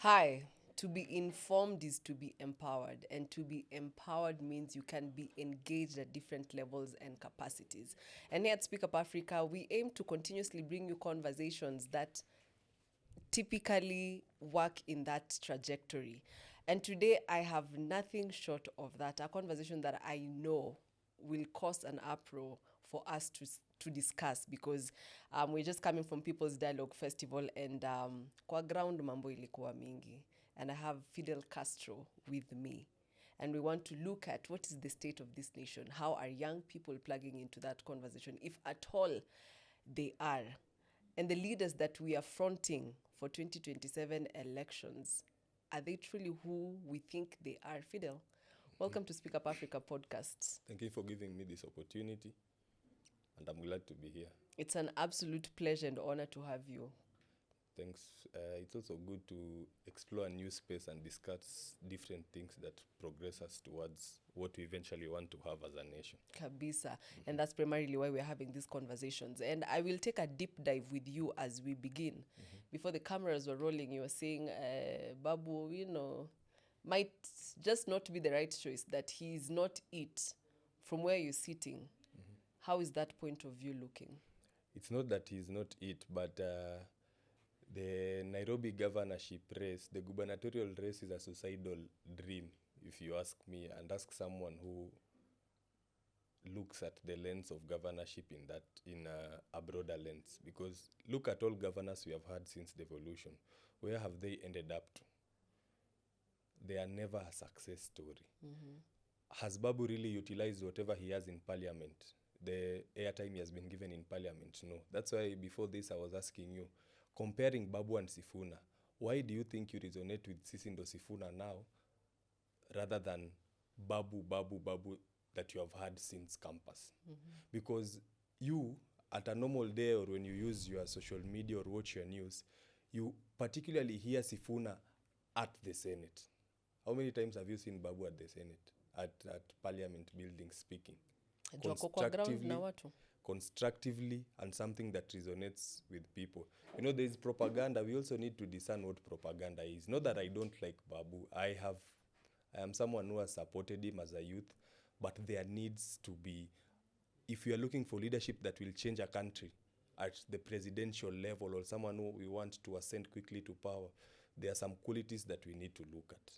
Hi, to be informed is to be empowered, and to be empowered means you can be engaged at different levels and capacities. And here at Speak Up Afrika, we aim to continuously bring you conversations that typically work in that trajectory. And today I have nothing short of that, a conversation that I know will cause an uproar for us to discuss because we're just coming from People's Dialogue Festival and kwa ground mambo ilikuwa mingi. And I have Fidel Castro with me. And we want to look at what is the state of this nation. How are young people plugging into that conversation, if at all they are? And the leaders that we are fronting for 2027 elections, are they truly who we think they are? Fidel, welcome to Speak Up Afrika podcast. Thank you for giving me this opportunity, and I'm glad to be here. It's an absolute pleasure and honor to have you. Thanks. It's also good to explore a new space and discuss different things that progress us towards what we eventually want to have as a nation. Kabisa. And that's primarily why we're having these conversations. And I will take a deep dive with you as we begin. Before the cameras were rolling, you were saying Babu Owino might just not be the right choice, that he is not it from where you're sitting. How is that point of view looking? It's not that he's not it, but the Nairobi governorship race, the gubernatorial race, is a suicidal dream, if you ask me, and ask someone who looks at the lens of governorship in a broader lens. Because look at all governors we have had since devolution. Where have they ended up to? They are never a success story. Has Babu really utilized whatever he has in parliament? The airtime he has been given in parliament? No. That's why before this I was asking you, comparing Babu and Sifuna, why do you think you resonate with Sisindo Sifuna now rather than Babu that you have had since campus? Because you, at a normal day or when you use your social media or watch your news, you particularly hear Sifuna at the Senate. How many times have you seen Babu at the Senate, at parliament buildings speaking? Constructively, and something that resonates with people. You know, there's propaganda. We also need to discern what propaganda is. Not that I don't like Babu. I am someone who has supported him as a youth, but there needs to be, if we are looking for leadership that will change a country at the presidential level, or someone who we want to ascend quickly to power, there are some qualities that we need to look at.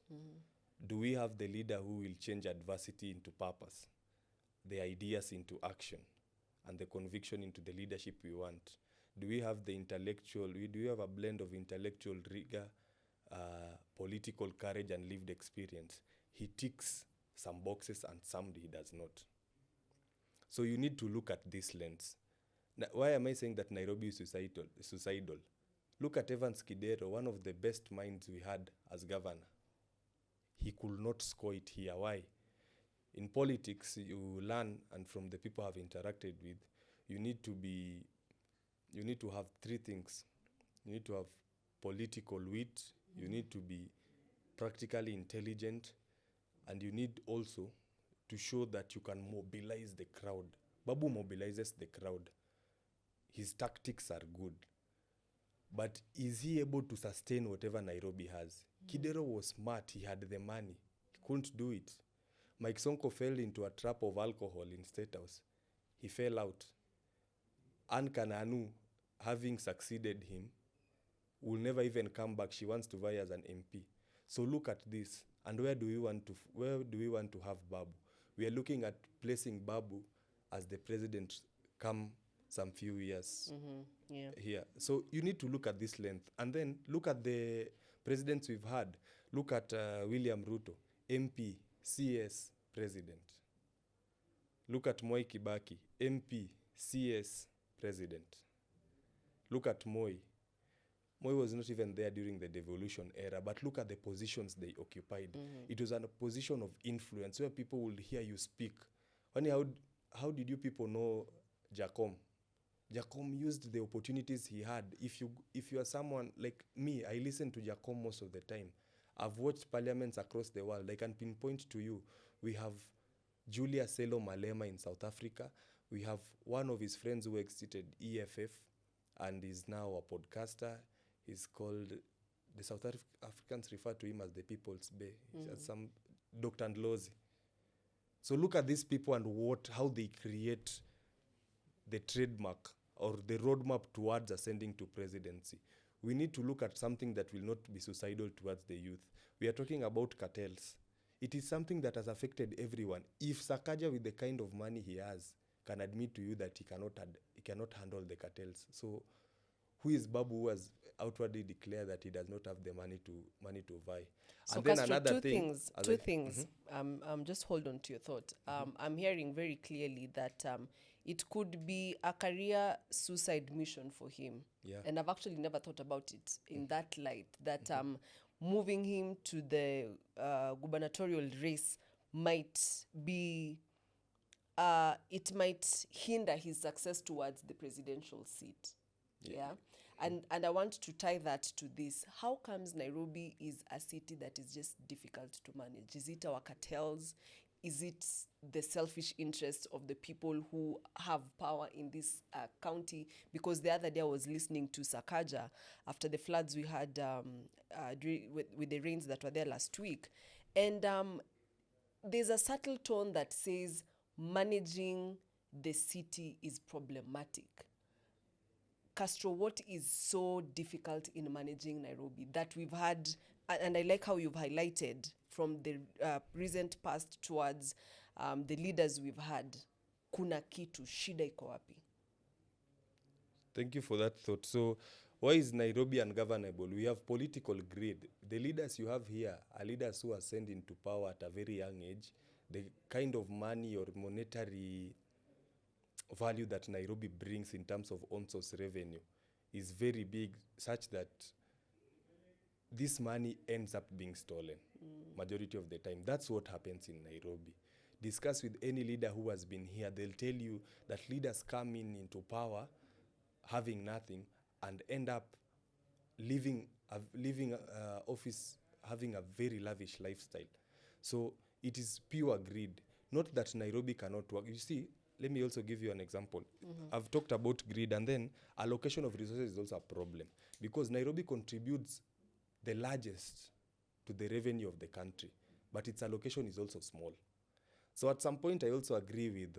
Do we have the leader who will change adversity into purpose, the ideas into action, and the conviction into the leadership we want? Do we have the intellectual, do we have a blend of intellectual rigor, political courage, and lived experience? He ticks some boxes and some he does not. So you need to look at this lens. Now, why am I saying that Nairobi is suicidal? Look at Evans Kidero, one of the best minds we had as governor. He could not score it here. Why? In politics, you learn, and from the people I've interacted with, you need to have three things. You need to have political wit, you need to be practically intelligent, and you need also to show that you can mobilize the crowd. Babu mobilizes the crowd. His tactics are good. But is he able to sustain whatever Nairobi has? Kidero was smart. He had the money. He couldn't do it. Mike Sonko fell into a trap of alcohol in State House. He fell out. Anne Kananu, having succeeded him, will never even come back. She wants to vie as an MP. So look at this. And where do we want to have Babu? We are looking at placing Babu as the president come some few years here. So you need to look at this length. And then look at the presidents we've had. Look at William Ruto, MP, CS, president. Look at Moi Kibaki, MP, CS, president. Look at Moi. Moi was not even there during the devolution era, but look at the positions they occupied. It was a position of influence where people will hear you speak. How did you people know Jacom? Jacom used the opportunities he had. If you are someone like me, I listen to Jacom most of the time. I've watched parliaments across the world. I can pinpoint to you. We have Julia Selo Malema in South Africa. We have one of his friends who exited EFF and is now a podcaster. He's called the Africans refer to him as the People's Bay, as some Dr. Ndlozi. So look at these people and how they create the trademark or the roadmap towards ascending to presidency. We need to look at something that will not be suicidal towards the youth. We are talking about cartels. It is something that has affected everyone. If Sakaja, with the kind of money he has, can admit to you that he cannot handle the cartels. So who is Babu who has outwardly declared that he does not have the money to vie? So and then Castro, another two things. Just hold on to your thought. I'm hearing very clearly that it could be a career suicide mission for him. Yeah. And I've actually never thought about it in that light, that moving him to the gubernatorial race might be, it might hinder his success towards the presidential seat. Yeah. And I want to tie that to this. How comes Nairobi is a city that is just difficult to manage? Is it our cartels? Is it the selfish interests of the people who have power in this county? Because the other day I was listening to Sakaja after the floods we had with the rains that were there last week. And there's a subtle tone that says managing the city is problematic. Castro, what is so difficult in managing Nairobi that we've had, and I like how you've highlighted from the recent past towards the leaders we've had, kuna kitu, shida iko wapi? Thank you for that thought. So why is Nairobi ungovernable? We have political greed. The leaders you have here are leaders who ascend into power at a very young age. The kind of money or monetary value that Nairobi brings in terms of on-source revenue is very big, such that this money ends up being stolen majority of the time. That's what happens in Nairobi. Discuss with any leader who has been here. They'll tell you that leaders come into power having nothing and end up living office having a very lavish lifestyle. So it is pure greed. Not that Nairobi cannot work. You see, let me also give you an example. I've talked about greed, and then allocation of resources is also a problem because Nairobi contributes the largest to the revenue of the country, but its allocation is also small. So at some point, I also agree with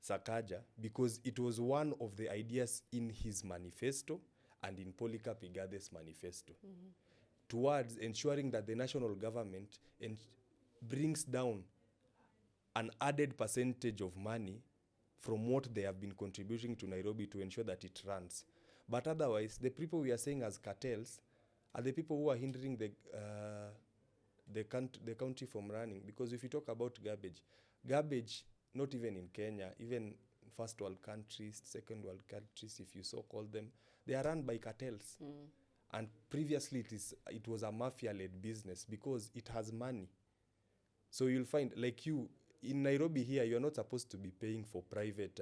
Sakaja because it was one of the ideas in his manifesto and in Polycarp Igade's manifesto towards ensuring that the national government brings down an added percentage of money from what they have been contributing to Nairobi to ensure that it runs. But otherwise, the people we are saying as cartels are the people who are hindering the country from running. Because if you talk about garbage, not even in Kenya, even in first world countries, second world countries, if you so call them, they are run by cartels. And previously it was a mafia-led business because it has money. So you'll find, like you, in Nairobi here, you're not supposed to be paying for private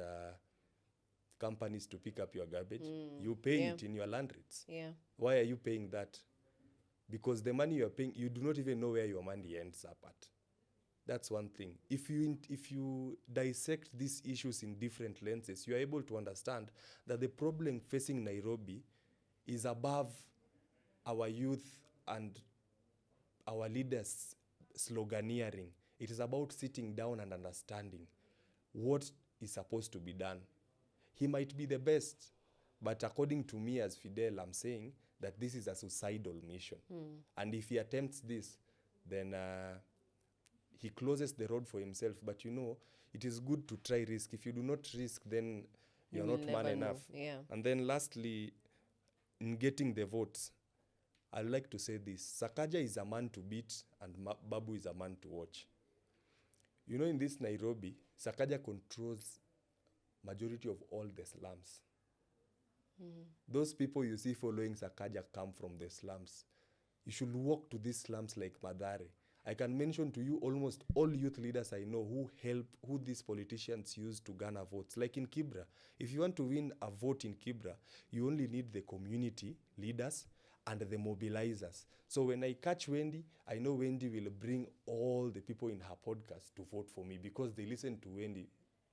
companies to pick up your garbage. You pay it in your land rates. Yeah. Why are you paying that? Because the money you're paying, you do not even know where your money ends up at. That's one thing. If you dissect these issues in different lenses, you are able to understand that the problem facing Nairobi is above our youth and our leaders sloganeering. It is about sitting down and understanding what is supposed to be done. He might be the best, but according to me as Fidel, I'm saying that this is a suicidal mission. And if he attempts this, then he closes the road for himself. But you know, it is good to try risk. If you do not risk, then you're not man enough. Yeah. And then lastly, in getting the votes, I'd like to say this. Sakaja is a man to beat and Babu is a man to watch. You know, in this Nairobi, Sakaja controls majority of all the slums. Those people you see following Sakaja come from the slums. You should walk to these slums like Mathare. I can mention to you almost all youth leaders I know who these politicians use to garner votes. Like in Kibra, if you want to win a vote in Kibra, you only need the community leaders and the mobilizers. So when I catch Wendy, I know Wendy will bring all the people in her podcast to vote for me because they listen to Wendy.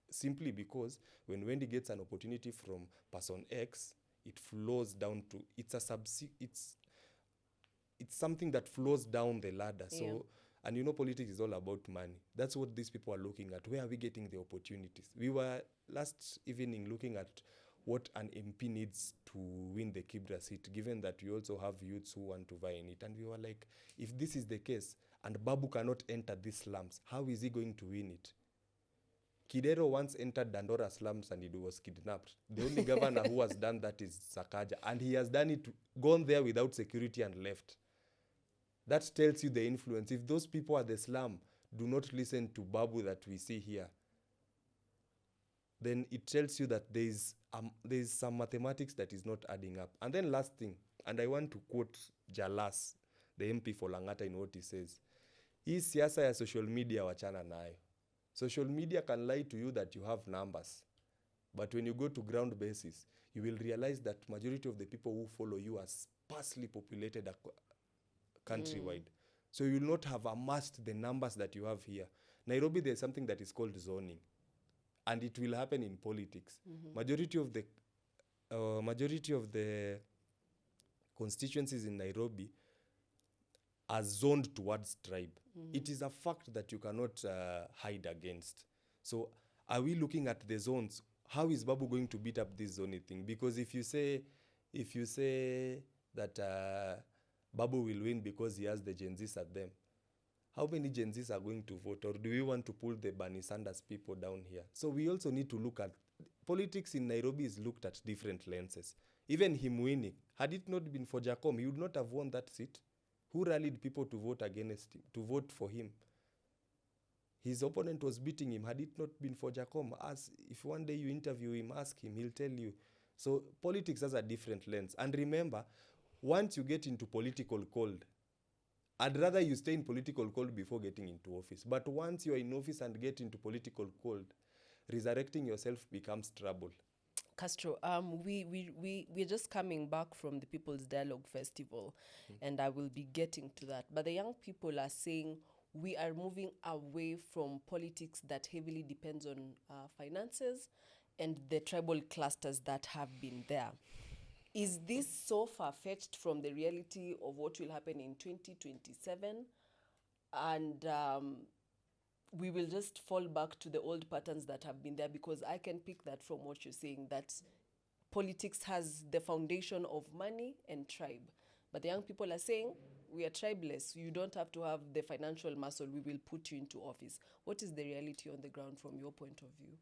Simply because when Wendy gets an opportunity from person X, it flows down to, it's something that flows down the ladder. Yeah. So, and you know, politics is all about money. That's what these people are looking at. Where are we getting the opportunities? We were last evening looking at what an MP needs to win the Kibra seat, given that we also have youths who want to vie in it. And we were like, if this is the case, and Babu cannot enter these slums, how is he going to win it? Kidero once entered Dandora slums and he was kidnapped. The only governor who has done that is Sakaja, and he has done it, gone there without security and left. That tells you the influence. If those people at the slum do not listen to Babu that we see here, then it tells you that there is some mathematics that is not adding up. And then last thing, and I want to quote Jalas, the MP for Langata, in what he says. Hii siasa ya social media wachana nayo. Social media can lie to you that you have numbers. But when you go to ground basis, you will realize that majority of the people who follow you are sparsely populated countrywide. So you will not have amassed the numbers that you have here. Nairobi, there's something that is called zoning. And it will happen in politics. Majority of the constituencies in Nairobi are zoned towards tribe. It is a fact that you cannot hide against. So are we looking at the zones? How is Babu going to beat up this zoning thing? Because if you say that Babu will win because he has the Gen Zs at them, how many Gen Zs are going to vote? Or do we want to pull the Bernie Sanders people down here? So we also need to look at politics in Nairobi is looked at different lenses. Even him winning, had it not been for Jacom, he would not have won that seat. Who rallied people to vote against him, to vote for him? His opponent was beating him. Had it not been for Jacom, if one day you interview him, ask him, he'll tell you. So politics has a different lens. And remember, once you get into political cold, I'd rather you stay in political cold before getting into office. But once you're in office and get into political cold, resurrecting yourself becomes trouble. Castro, we're just coming back from the People's Dialogue Festival, and I will be getting to that. But the young people are saying we are moving away from politics that heavily depends on finances and the tribal clusters that have been there. Is this so far-fetched from the reality of what will happen in 2027? And we will just fall back to the old patterns that have been there, because I can pick that from what you're saying, that politics has the foundation of money and tribe. But the young people are saying, we are tribeless. You don't have to have the financial muscle. We will put you into office. What is the reality on the ground from your point of view?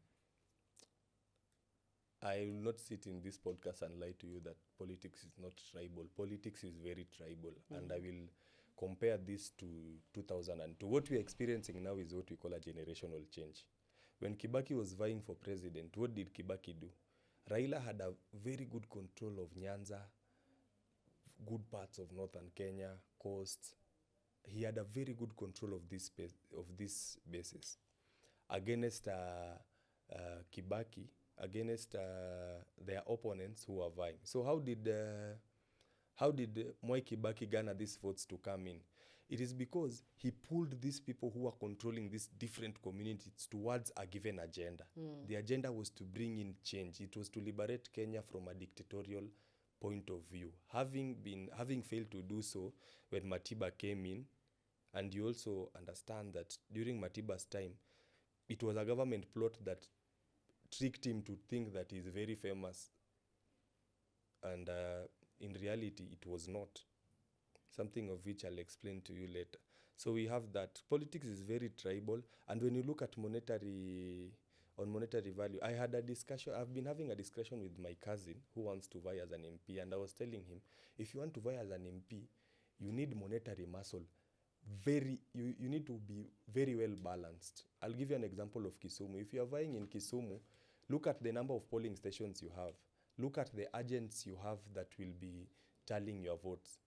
I will not sit in this podcast and lie to you that politics is not tribal. Politics is very tribal. And I will compare this to 2002. What we're experiencing now is what we call a generational change. When Kibaki was vying for president, what did Kibaki do? Raila had a very good control of Nyanza, good parts of northern Kenya, coast. He had a very good control of this basis against Kibaki, against their opponents who were vying. So how did Mwai Kibaki garner these votes to come in? It is because he pulled these people who are controlling these different communities towards a given agenda. The agenda was to bring in change. It was to liberate Kenya from a dictatorial point of view. Having failed to do so when Matiba came in, and you also understand that during Matiba's time, it was a government plot that tricked him to think that he's very famous. And in reality, it was not. Something of which I'll explain to you later. So we have that. Politics is very tribal. And when you look at monetary value, I've been having a discussion with my cousin who wants to vie as an MP. And I was telling him, if you want to vie as an MP, you need monetary muscle. You need to be very well balanced. I'll give you an example of Kisumu. If you are vying in Kisumu, look at the number of polling stations you have. Look at the agents you have that will be tallying your votes.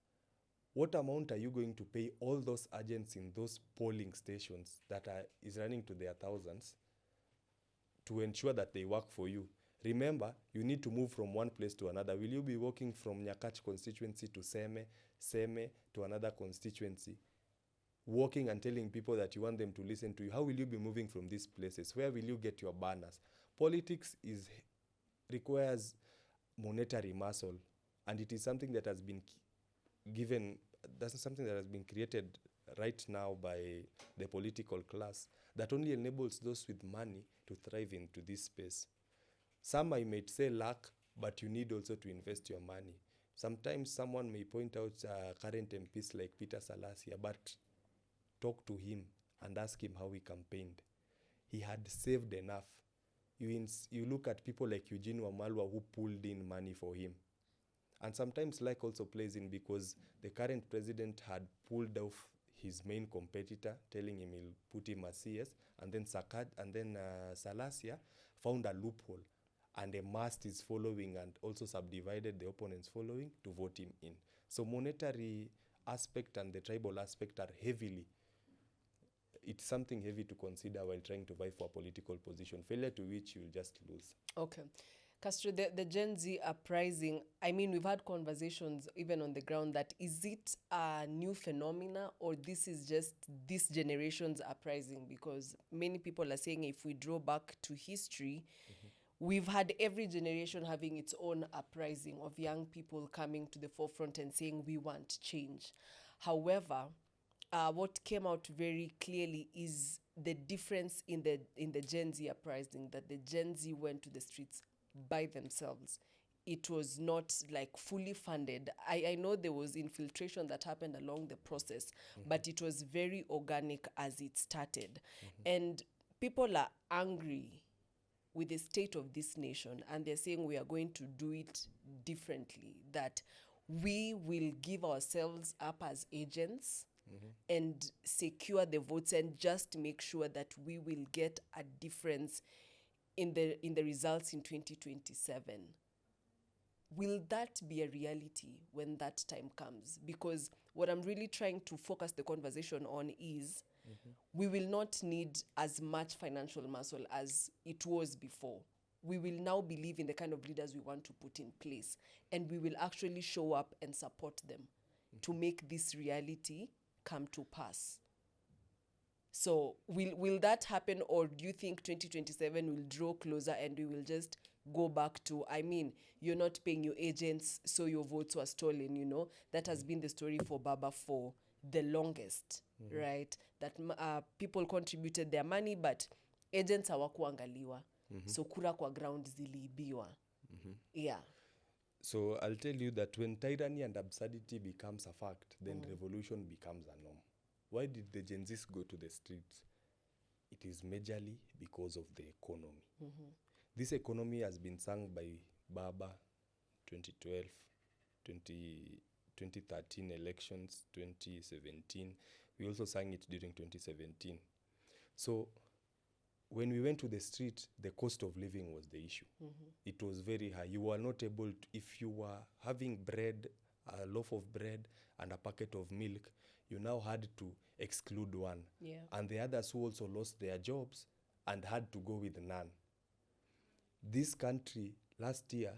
What amount are you going to pay all those agents in those polling stations that is running to their thousands to ensure that they work for you? Remember, you need to move from one place to another. Will you be walking from Nyakach constituency to Seme to another constituency, walking and telling people that you want them to listen to you? How will you be moving from these places? Where will you get your banners? Politics requires monetary muscle, and it is something that has been given that's something that has been created right now by the political class that only enables those with money to thrive into this space. Some I might say lack, but you need also to invest your money. Sometimes someone may point out current MPs like Peter Salasia, but talk to him and ask him how he campaigned. He had saved enough. You look at people like Eugene Wamalwa who pulled in money for him. And sometimes luck also plays in because the current president had pulled off his main competitor, telling him he'll put him as CS, and then Salasia found a loophole and amassed his following and also subdivided the opponent's following to vote him in. So monetary aspect and the tribal aspect are it's something heavy to consider while trying to vie for a political position, failure to which you'll just lose. Okay. Castro, the Gen Z uprising, I mean, we've had conversations even on the ground that is it a new phenomena or this is just this generation's uprising? Because many people are saying if we draw back to history, we've had every generation having its own uprising of young people coming to the forefront and saying we want change. However, what came out very clearly is the difference in the Gen Z uprising, that the Gen Z went to the streets by themselves. It was not like fully funded. I know there was infiltration that happened along the process, but it was very organic as it started. And people are angry with the state of this nation, and they're saying we are going to do it differently, that we will give ourselves up as agents and secure the votes and just make sure that we will get a difference in the results in 2027. Will that be a reality when that time comes? Because what I'm really trying to focus the conversation on is we will not need as much financial muscle as it was before. We will now believe in the kind of leaders we want to put in place, and we will actually show up and support them to make this reality come to pass. So will that happen, or do you think 2027 will draw closer and we will just go back to, I mean, you're not paying your agents, so your votes were stolen, you know? That has been the story for Baba for the longest, right? That people contributed their money, but agents hawakuangaliwa. So kura kwa ground ziliibiwa. Yeah. So I'll tell you that when tyranny and absurdity becomes a fact, then revolution becomes a norm. Why did the Gen Zs go to the streets? It is majorly because of the economy. This economy has been sung by Baba 2012, 2013 elections, 2017. We also sang it during 2017. So when we went to the street, the cost of living was the issue. It was very high. You were not able to, if you were having bread, a loaf of bread and a packet of milk, you now had to exclude one. Yeah. And the others who also lost their jobs and had to go with none. This country, last year,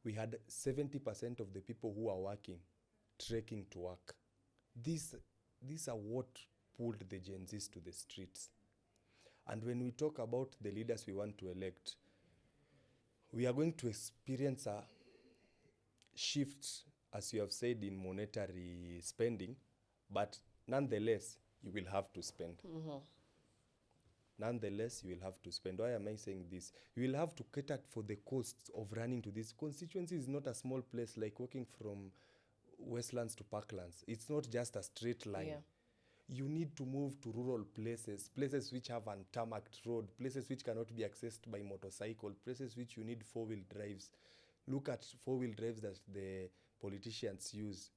we had 70% of the people who are working trekking to work. These are what pulled the Gen Zs to the streets. And when we talk about the leaders we want to elect, we are going to experience a shift, as you have said, in monetary spending, but nonetheless, you will have to spend. Nonetheless, you will have to spend. Why am I saying this? You will have to cater for the costs of running to this. Constituency is not a small place like walking from Westlands to Parklands. It's not just a straight line. Yeah. You need to move to rural places, places which have untarmacked road, places which cannot be accessed by motorcycle, places which you need four-wheel drives. Look at four-wheel drives that the politicians use.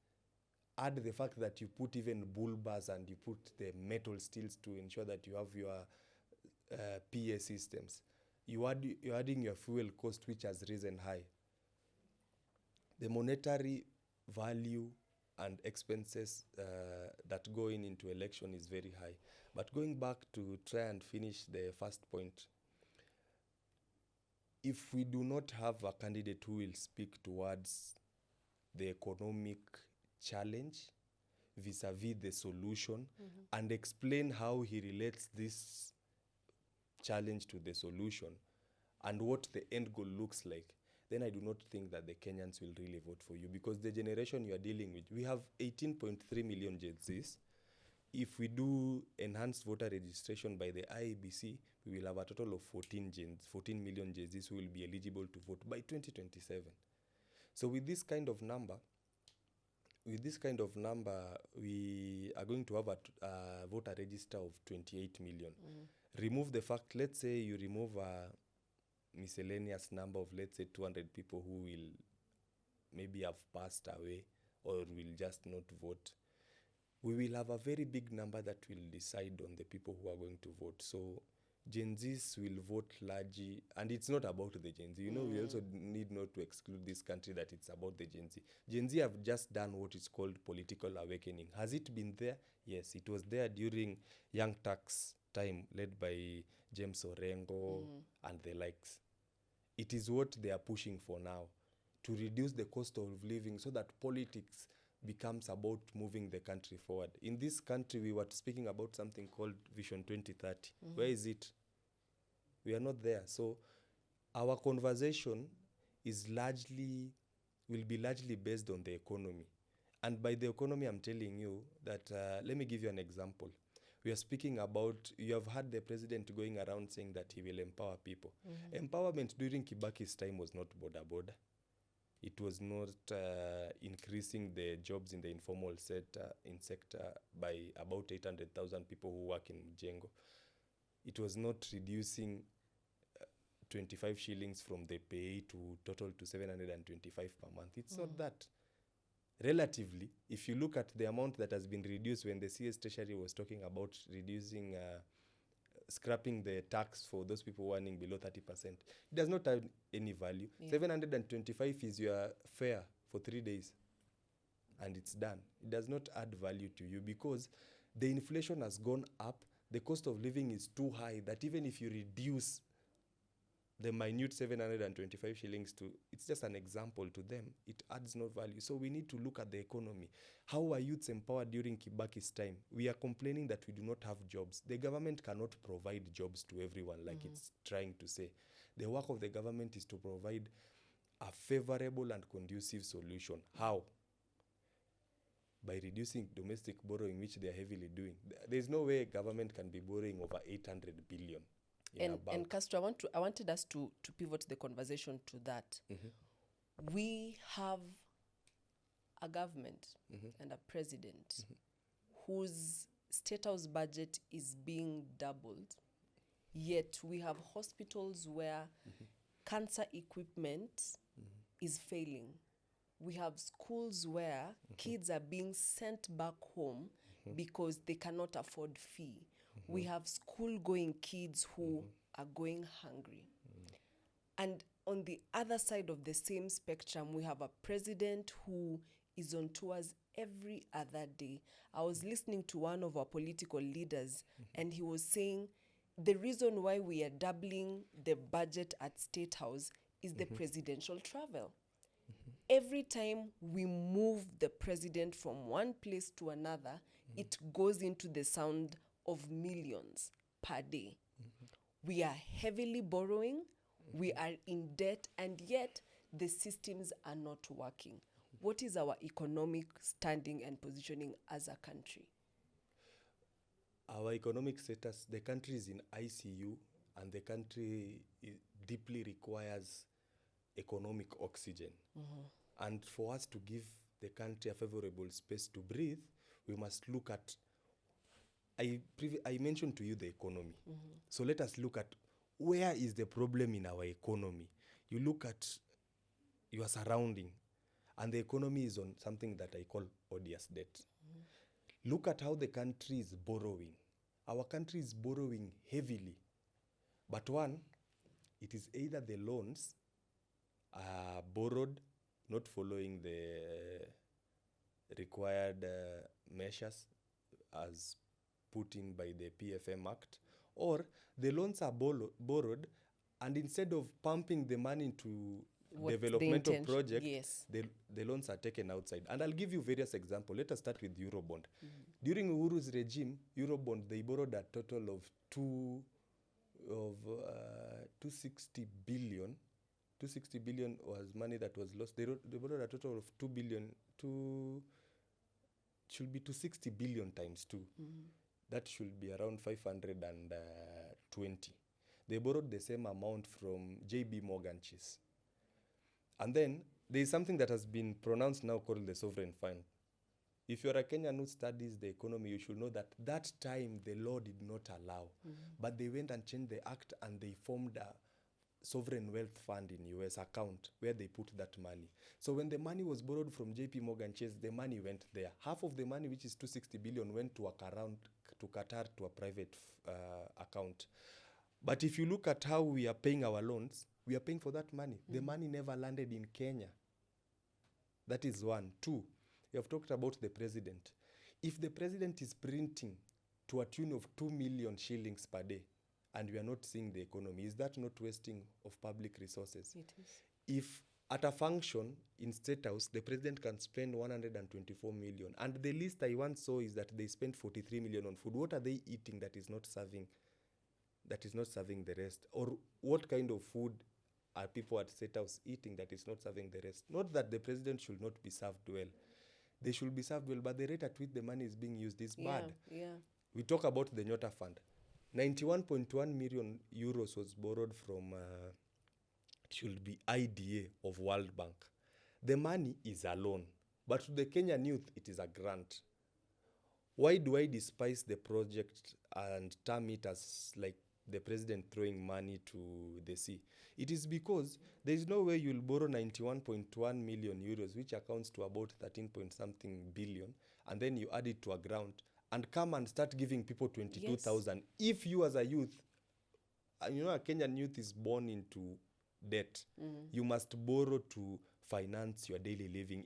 Add the fact that you put even bull bars and you put the metal steels to ensure that you have your PA systems. You're adding your fuel cost, which has risen high. The monetary value and expenses that go into election is very high. But going back to try and finish the first point, if we do not have a candidate who will speak towards the economic challenge vis-a-vis the solution and explain how he relates this challenge to the solution and what the end goal looks like, then I do not think that the Kenyans will really vote for you, because the generation you are dealing with, we have 18.3 million Gen Zs. If we do enhanced voter registration by the IEBC, we will have a total of 14 million Gen Zs who will be eligible to vote by 2027. So with this kind of number, we are going to have a voter register of 28 million. Remove the fact, let's say you remove a miscellaneous number of, let's say, 200 people who will maybe have passed away or will just not vote. We will have a very big number that will decide on the people who are going to vote. So Gen Zs will vote largely, and it's not about the Gen Z. You know, we also need not to exclude this country that it's about the Gen Z. Gen Z have just done what is called political awakening. Has it been there? Yes, it was there during Young Turks' time, led by James Orengo and the likes. It is what they are pushing for now, to reduce the cost of living so that politics becomes about moving the country forward. In this country, we were speaking about something called Vision 2030. Where is it? We are not there. So our conversation will be largely based on the economy. And by the economy, I'm telling you that, let me give you an example. We are speaking about, you have heard the president going around saying that he will empower people. Empowerment during Kibaki's time was not border. It was not increasing the jobs in the informal sector by about 800,000 people who work in Mjengo. It was not reducing 25 shillings from the pay to total to 725 per month. It's not that. Relatively, if you look at the amount that has been reduced when the CS Treasury was talking about reducing, scrapping the tax for those people earning below 30%, it does not have any value. 725 is your fare for 3 days, and it's done. It does not add value to you because the inflation has gone up. The cost of living is too high that even if you reduce the minute 725 shillings to, it's just an example to them, it adds no value. So we need to look at the economy. How were youths empowered during Kibaki's time? We are complaining that we do not have jobs. The government cannot provide jobs to everyone like it's trying to say. The work of the government is to provide a favorable and conducive solution. How? By reducing domestic borrowing, which they are heavily doing. There's no way government can be borrowing over 800 billion. And Castro, I wanted us to pivot the conversation to that. We have a government and a president whose State House budget is being doubled, yet we have hospitals where cancer equipment is failing. We have schools where kids are being sent back home because they cannot afford fee. We have school-going kids who are going hungry. And on the other side of the same spectrum, we have a president who is on tours every other day. I was listening to one of our political leaders, and he was saying the reason why we are doubling the budget at State House is the presidential travel. Every time we move the president from one place to another, it goes into the sound of millions per day. We are heavily borrowing, we are in debt, and yet the systems are not working. What is our economic standing and positioning as a country? Our economic status, the country is in ICU, and the country deeply requires economic oxygen. And for us to give the country a favorable space to breathe, we must look at, I mentioned to you the economy. So let us look at where is the problem in our economy. You look at your surrounding, and the economy is on something that I call odious debt. Look at how the country is borrowing. Our country is borrowing heavily. But one, it is either the loans are borrowed, not following the required measures as put in by the PFM Act, or the loans are borrowed, and instead of pumping the money into developmental projects, the loans are taken outside. And I'll give you various examples. Let us start with Eurobond. During Uhuru's regime, Eurobond, they borrowed a total of 260 billion 260 billion was money that was lost. They borrowed a total of 2 billion. Should be 260 billion times 2. That should be around 520. They borrowed the same amount from JB Morgan Chase. And then there is something that has been pronounced now called the sovereign fund. If you're a Kenyan who studies the economy, you should know that that time the law did not allow. But they went and changed the act and they formed a sovereign wealth fund in US account where they put that money. So when the money was borrowed from JP Morgan Chase, the money went there. Half of the money, which is 260 billion, went to Qatar to a private account. But if you look at how we are paying our loans, we are paying for that money. The money never landed in Kenya. That is one. Two, you have talked about the president. If the president is printing to a tune of 2 million shillings per day, and we are not seeing the economy, is that not wasting of public resources? It is. If at a function in State House, the president can spend 124 million, and the list I once saw is that they spent 43 million on food. What are they eating that is not serving the rest? Or what kind of food are people at State House eating that is not serving the rest? Not that the president should not be served well. They should be served well, but the rate at which the money is being used is bad. Yeah. We talk about the Nyota Fund. 91.1 million euros was borrowed from, it should be IDA of World Bank. The money is a loan, but to the Kenyan youth, it is a grant. Why do I despise the project and term it as like the president throwing money to the sea? It is because there is no way you'll borrow 91.1 million euros, which accounts to about 13 point something billion, and then you add it to a grant and come and start giving people 22,000. Yes. If you as a youth, a Kenyan youth is born into debt, you must borrow to finance your daily living.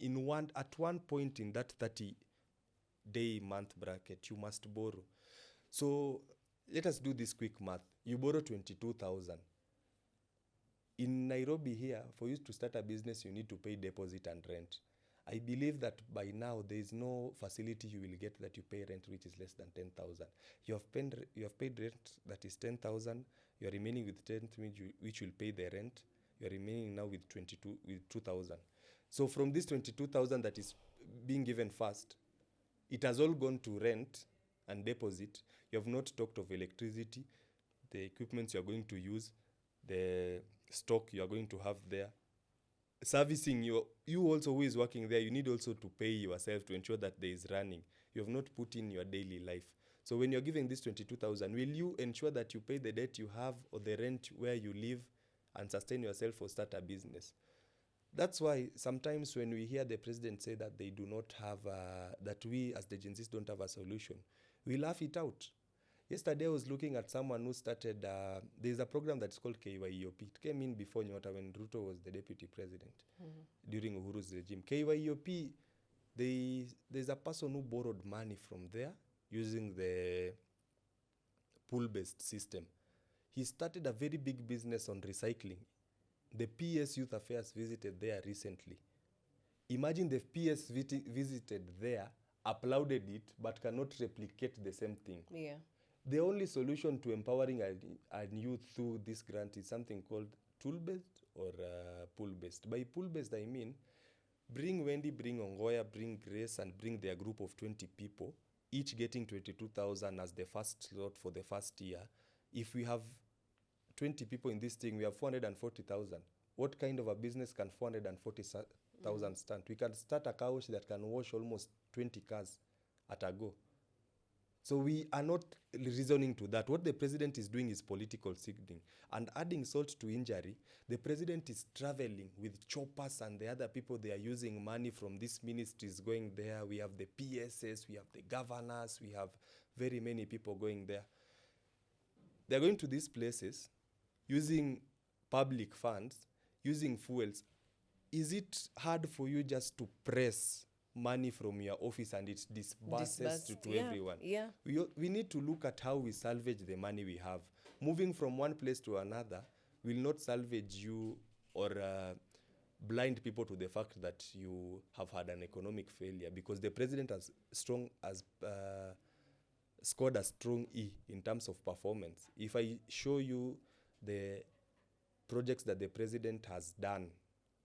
At one point in that 30-day month bracket, you must borrow. So let us do this quick math. You borrow 22,000. In Nairobi here, for you to start a business, you need to pay deposit and rent. I believe that by now there is no facility you will get that you pay rent which is less than 10,000. You have paid rent that is 10,000. You are remaining with 10, which will pay the rent. You are remaining now with 2,000. So from this 22,000 that is being given first, it has all gone to rent and deposit. You have not talked of electricity, the equipment you are going to use, the stock you are going to have there. Servicing you also who is working there, you need also to pay yourself to ensure that there is running. You have not put in your daily life. So when you're giving this 22,000, will you ensure that you pay the debt you have or the rent where you live and sustain yourself or start a business? That's why sometimes when we hear the president say that they do not have, that we as the Gen Zs don't have a solution, we laugh it out. Yesterday I was looking at someone who started, there's a program that's called KYEOP. It came in before Nyota when Ruto was the deputy president during Uhuru's regime. KYEOP, there's a person who borrowed money from there using the pool-based system. He started a very big business on recycling. The PS Youth Affairs visited there recently. Imagine the PS visited there, applauded it, but cannot replicate the same thing. Yeah. The only solution to empowering a youth through this grant is something called tool-based or pool-based. By pool-based, I mean bring Wendy, bring Ongoya, bring Grace, and bring their group of 20 people, each getting 22,000 as the first slot for the first year. If we have 20 people in this thing, we have 440,000. What kind of a business can 440,000 start? We can start a car wash that can wash almost 20 cars at a go. So we are not reasoning to that. What the president is doing is political signaling. And adding salt to injury, the president is traveling with choppers and the other people, they are using money from these ministries going there. We have the PSS, we have the governors, we have very many people going there. They're going to these places using public funds, using fuels. Is it hard for you just to press money from your office and it disburses to everyone? Yeah. We need to look at how we salvage the money we have. Moving from one place to another will not salvage you or blind people to the fact that you have had an economic failure, because the president has scored a strong E in terms of performance. If I show you the projects that the president has done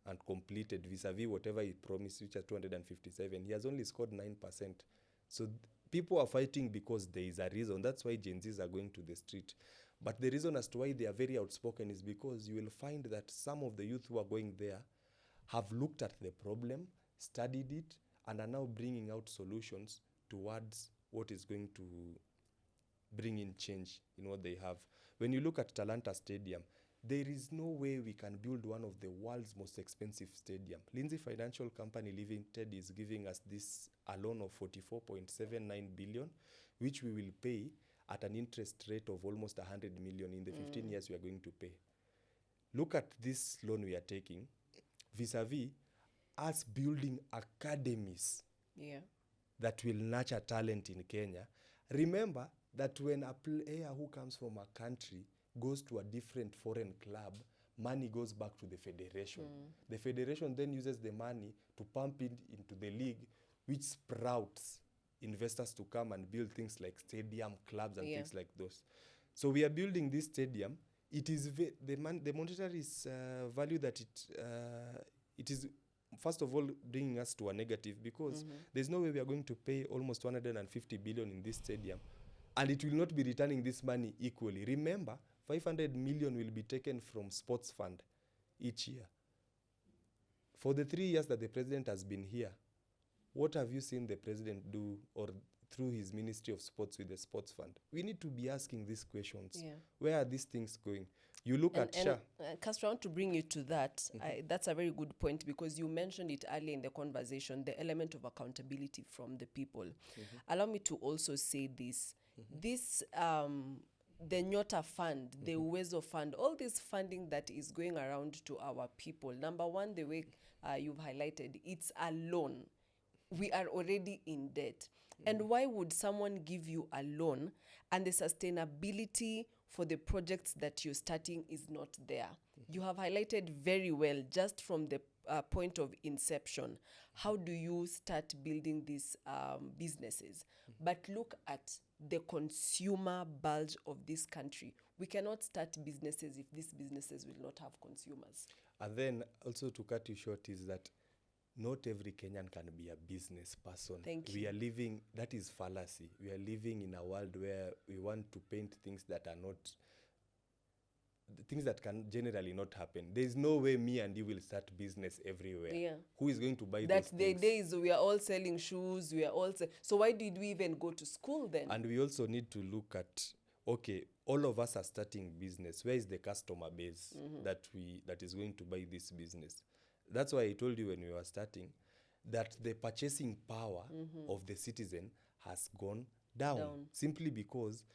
and completed vis-a-vis whatever he promised, which are 257, he has only scored 9%. So people are fighting because there is a reason. That's why Gen Zs are going to the street. But the reason as to why they are very outspoken is because you will find that some of the youth who are going there have looked at the problem, studied it, and are now bringing out solutions towards what is going to bring in change in what they have. When you look at Talanta Stadium, there is no way we can build one of the world's most expensive stadium. Lindsay Financial Company Limited is giving us this a loan of 44.79 billion, which we will pay at an interest rate of almost 100 million in the 15 years we are going to pay. Look at this loan we are taking vis-a-vis us building academies that will nurture talent in Kenya. Remember that when a player who comes from a country goes to a different foreign club, money goes back to the federation. The federation then uses the money to pump it into the league, which sprouts investors to come and build things like stadium, clubs, and things like those. So we are building this stadium. It is the monetary value that it is, first of all, bringing us to a negative, because there's no way we are going to pay almost 150 billion in this stadium, and it will not be returning this money equally. Remember, 500 million will be taken from sports fund each year. For the 3 years that the president has been here, what have you seen the president do, or through his Ministry of Sports with the sports fund? We need to be asking these questions. Where are these things going? You look at Shah. Castro, I want to bring you to that. That's a very good point, because you mentioned it earlier in the conversation, the element of accountability from the people. Allow me to also say this. This, the Nyota Fund, the Uwezo Fund, all this funding that is going around to our people. Number one, the way you've highlighted, it's a loan. We are already in debt. And why would someone give you a loan and the sustainability for the projects that you're starting is not there? You have highlighted very well, just from the point of inception, how do you start building these businesses? But look at the consumer bulge of this country. We cannot start businesses if these businesses will not have consumers. And then also, to cut you short, is that not every Kenyan can be a business person. We are living, that is fallacy. We are living in a world where we want to paint things that are not, things that can generally not happen. There's no way me and you will start business everywhere. Who is going to buy those things? The days we are all selling shoes, we are all so why did we even go to school then? And we also need to look at, okay, all of us are starting business. Where is the customer base that is going to buy this business? That's why I told you when we were starting that the purchasing power of the citizen has gone down. Simply because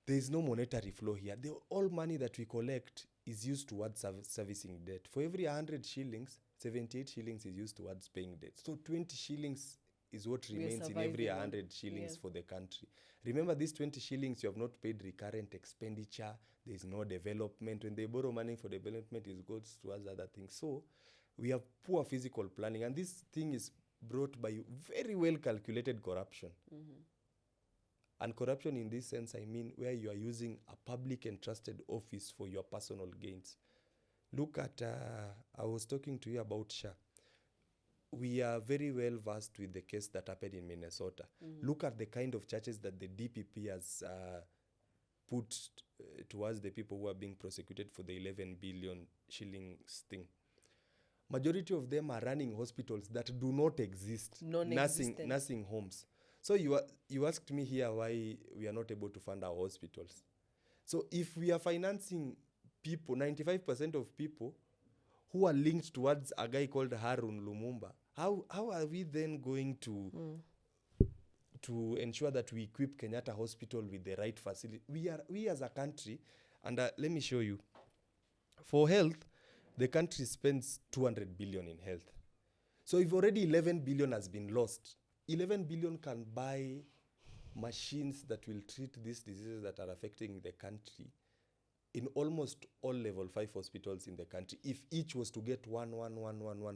there is no monetary flow here. All money that we collect is used towards servicing debt. For every 100 shillings, 78 shillings is used towards paying debt. So 20 shillings is what remains in every 100 shillings for the country. Remember, these 20 shillings, you have not paid recurrent expenditure. There is no development. When they borrow money for development, it goes towards other things. So we have poor physical planning. And this thing is brought by very well calculated corruption. And corruption in this sense, I mean, where you are using a public and trusted office for your personal gains. Look at, I was talking to you about Shah. We are very well versed with the case that happened in Minnesota. Look at the kind of charges that the DPP has put towards the people who are being prosecuted for the 11 billion shillings thing. Majority of them are running hospitals that do not exist. Nursing homes. So you asked me here why we are not able to fund our hospitals. So if we are financing people, 95% of people who are linked towards a guy called Harun Lumumba, how are we then going to ensure that we equip Kenyatta Hospital with the right facility? We as a country, and let me show you. For health, the country spends 200 billion in health. So if already 11 billion has been lost, 11 billion can buy machines that will treat these diseases that are affecting the country in almost all level 5 hospitals in the country. If each was to get one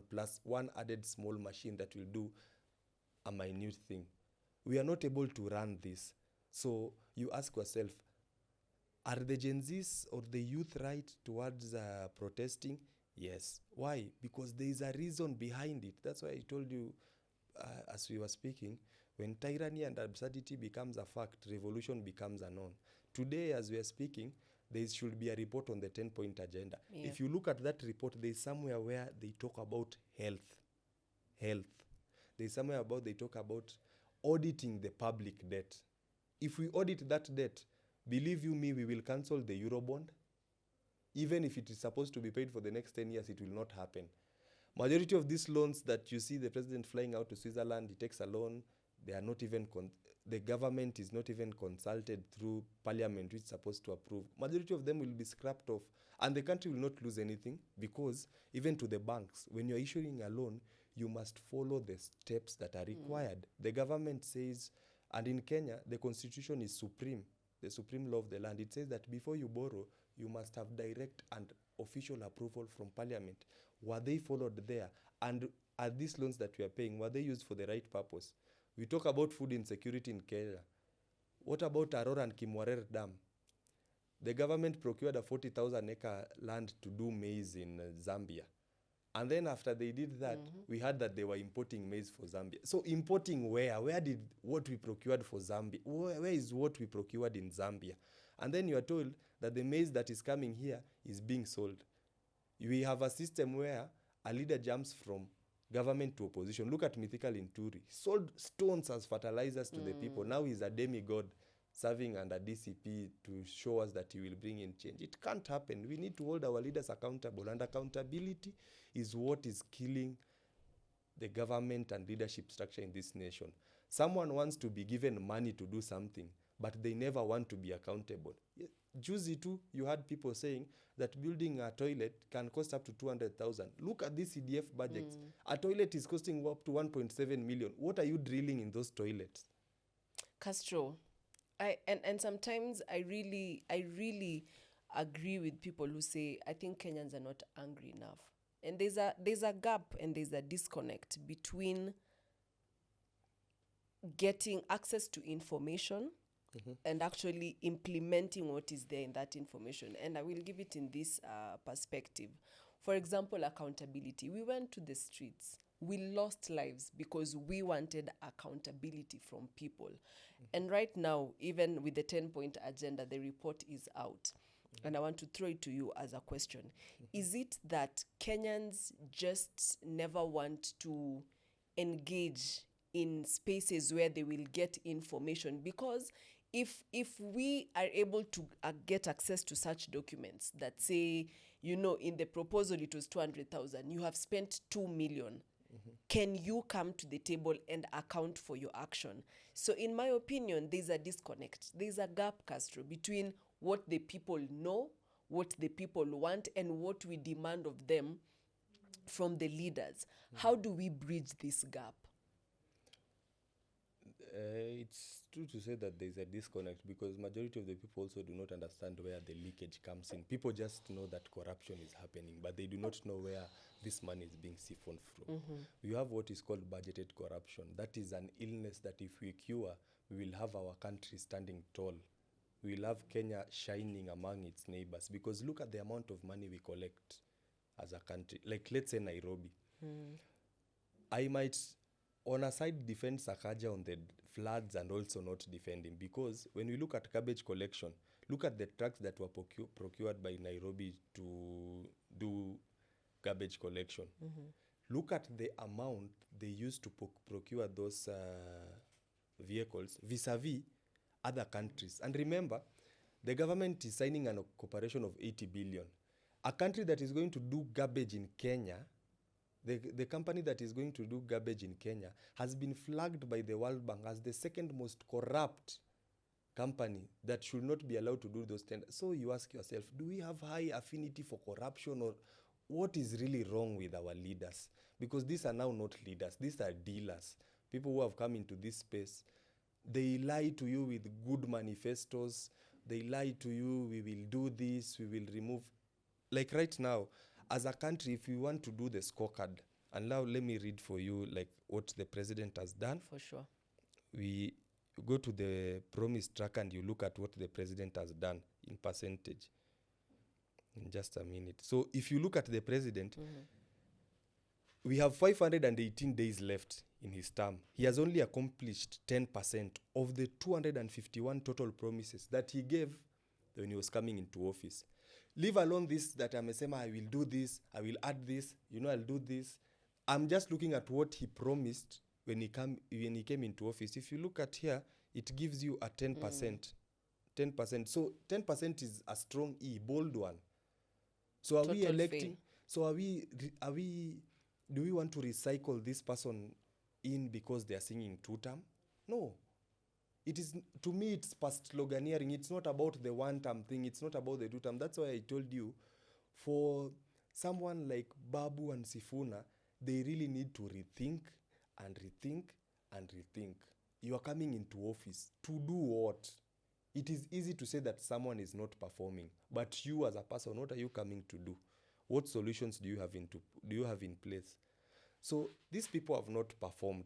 plus one added small machine that will do a minute thing. We are not able to run this. So you ask yourself, Are the Gen Zs or the youth right towards protesting? Yes. Why? Because there is a reason behind it. That's why I told you as we were speaking, when tyranny and absurdity becomes a fact, revolution becomes a norm. Today, as we are speaking, there should be a report on the 10-point agenda. Yeah. If you look at that report, there is somewhere where they talk about health. There's somewhere about they talk about auditing the public debt. If we audit that debt, believe you me, we will cancel the Eurobond. Even if it is supposed to be paid for the next 10 years, it will not happen. Majority of these loans that you see the president flying out to Switzerland, he takes a loan, they are not even, the government is not even consulted through parliament, which is supposed to approve. Majority of them will be scrapped off, and the country will not lose anything, because even to the banks, when you're issuing a loan, you must follow the steps that are required. The government says, and in Kenya, the constitution is supreme, the supreme law of the land. It says that before you borrow, you must have direct and official approval from parliament. Were they followed there? And are these loans that we are paying, were they used for the right purpose? We talk about food insecurity in Kenya. What about Aurora and Kimwarer Dam? The government procured a 40,000 acre land to do maize in Zambia. And then after they did that, we heard that they were importing maize for Zambia. So importing where? Where did what we procured for Zambia? Where is what we procured in Zambia? And then you are told that the maize that is coming here is being sold. We have a system where a leader jumps from government to opposition. Look at Mythical Inturi. Sold stones as fertilizers to the people. Now he's a demigod serving under DCP to show us that he will bring in change. It can't happen. We need to hold our leaders accountable. And accountability is what is killing the government and leadership structure in this nation. Someone wants to be given money to do something, but they never want to be accountable. Juicy too, you had people saying that building a toilet can cost up to 200,000. Look at these CDF budgets. A toilet is costing up to 1.7 million. What are you drilling in those toilets? Castro, and sometimes I really agree with people who say I think Kenyans are not angry enough. And there's a gap and there's a disconnect between getting access to information and actually implementing what is there in that information. And I will give it in this perspective. For example, accountability. We went to the streets. We lost lives because we wanted accountability from people. And right now, even with the 10-point agenda, the report is out. And I want to throw it to you as a question. Is it that Kenyans just never want to engage in spaces where they will get information? Because if we are able to get access to such documents that say, in the proposal it was 200,000, you have spent 2 million, can you come to the table and account for your action? So in my opinion, there's a disconnect. There's a gap, Castro, between what the people know, what the people want, and what we demand of them from the leaders. How do we bridge this gap? It's true to say that there's a disconnect, because majority of the people also do not understand where the leakage comes in. People just know that corruption is happening, but they do not know where this money is being siphoned from. We have what is called budgeted corruption. That is an illness that if we cure, we will have our country standing tall. We will have Kenya shining among its neighbors, because look at the amount of money we collect as a country. Like, let's say Nairobi. I might, on a side, defend Sakaja on the floods and also not defend him, because when we look at garbage collection, look at the trucks that were procured by Nairobi to do garbage collection. Look at the amount they used to procure those vehicles vis-a-vis other countries. And remember, the government is signing a cooperation of 80 billion. A country that is going to do garbage in Kenya, the company that is going to do garbage in Kenya has been flagged by the World Bank as the second most corrupt company that should not be allowed to do those tenders. So you ask yourself, do we have high affinity for corruption, or what is really wrong with our leaders? Because these are now not leaders, these are dealers, people who have come into this space. They lie to you with good manifestos. They lie to you, we will do this, we will remove. Like right now, as a country, if we want to do the scorecard, and now let me read for you like what the president has done. For sure. We go to the promise track and you look at what the president has done. in percentage in just a minute. So if you look at the president, we have 518 days left in his term. He has only accomplished 10% of the 251 total promises that he gave when he was coming into office. Leave alone this that amesema, I will do this, I will add this, I'll do this. I'm just looking at what he promised when he came into office. If you look at here, it gives you a 10%. 10%. So 10% is a strong E, bold one. So are we electing? So do we want to recycle this person in because they are singing two-term? No. It is, to me, it's past sloganeering. It's not about the one-term thing. It's not about the two-term. That's why I told you, for someone like Babu and Sifuna, they really need to rethink and rethink and rethink. You are coming into office to do what? It is easy to say that someone is not performing, but you as a person, what are you coming to do? What solutions do you have in place? So these people have not performed.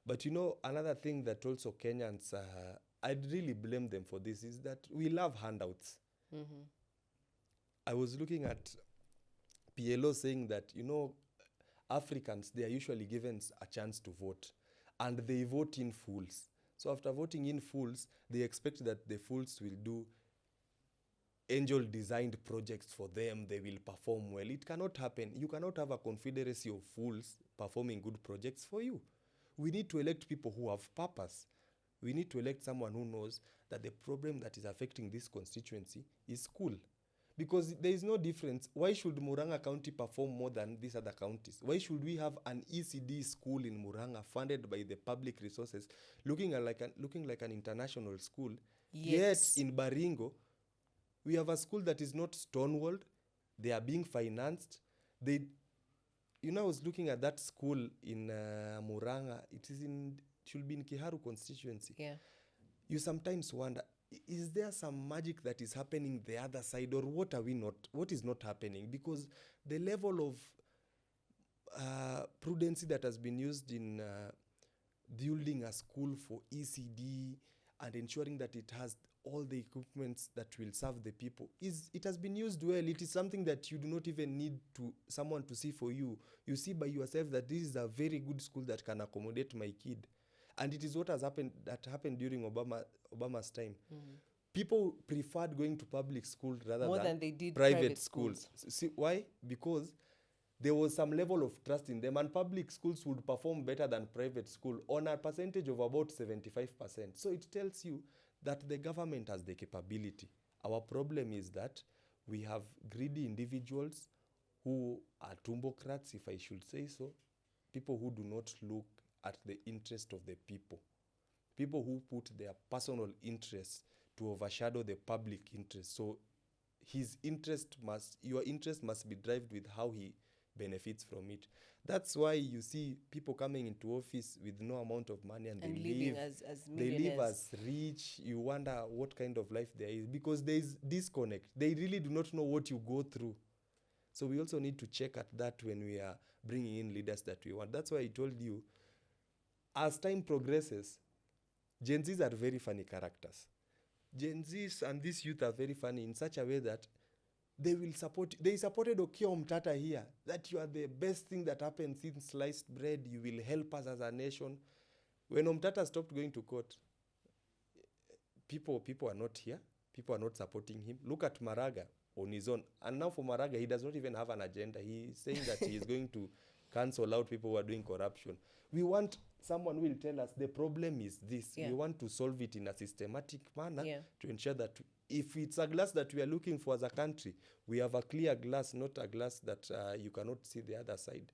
But another thing that also Kenyans, I'd really blame them for this, is that we love handouts. I was looking at PLO saying that, Africans, they are usually given a chance to vote, and they vote in fools. So after voting in fools, they expect that the fools will do angel-designed projects for them. They will perform well. It cannot happen. You cannot have a confederacy of fools performing good projects for you. We need to elect people who have purpose. We need to elect someone who knows that the problem that is affecting this constituency is school. Because there is no difference. Why should Murang'a County perform more than these other counties? Why should we have an ECD school in Murang'a funded by the public resources, looking like an international school? Yes. Yet in Baringo, we have a school that is not stonewalled. They are being financed. I was looking at that school in Murang'a. It should be in Kiharu constituency. Yeah. You sometimes wonder, is there some magic that is happening the other side, or what is not happening? Because the level of prudency that has been used in building a school for ECD and ensuring that it has all the equipments that will serve the people, it has been used well. It is something that you do not even need someone to see for you. You see by yourself that this is a very good school that can accommodate my kid. And it is what happened during Obama's time. People preferred going to public school rather than they did private schools. See why? Because there was some level of trust in them, and public schools would perform better than private school on a percentage of about 75%. So it tells you that the government has the capability. Our problem is that we have greedy individuals who are tumbocrats, if I should say so, people who do not look at the interest of the people who put their personal interests to overshadow the public interest. So your interest must be driven with how he benefits from it. That's why you see people coming into office with no amount of money and living as they live as rich. You wonder what kind of life there is, because there is disconnect. They really do not know what you go through. So we also need to check at that when we are bringing in leaders that we want. That's why I told you, as time progresses, Gen Zs are very funny characters. Gen Zs and this youth are very funny in such a way that they supported Okiya Omtata here, that you are the best thing that happened since sliced bread. You will help us as a nation. When Omtata stopped going to court, people are not here. People are not supporting him. Look at Maraga on his own. And now for Maraga, he does not even have an agenda. He is saying that he is going to cancel out people who are doing corruption. We want someone who will tell us the problem is this. Yeah. We want to solve it in a systematic manner to ensure that if it's a glass that we are looking for as a country, we have a clear glass, not a glass that you cannot see the other side.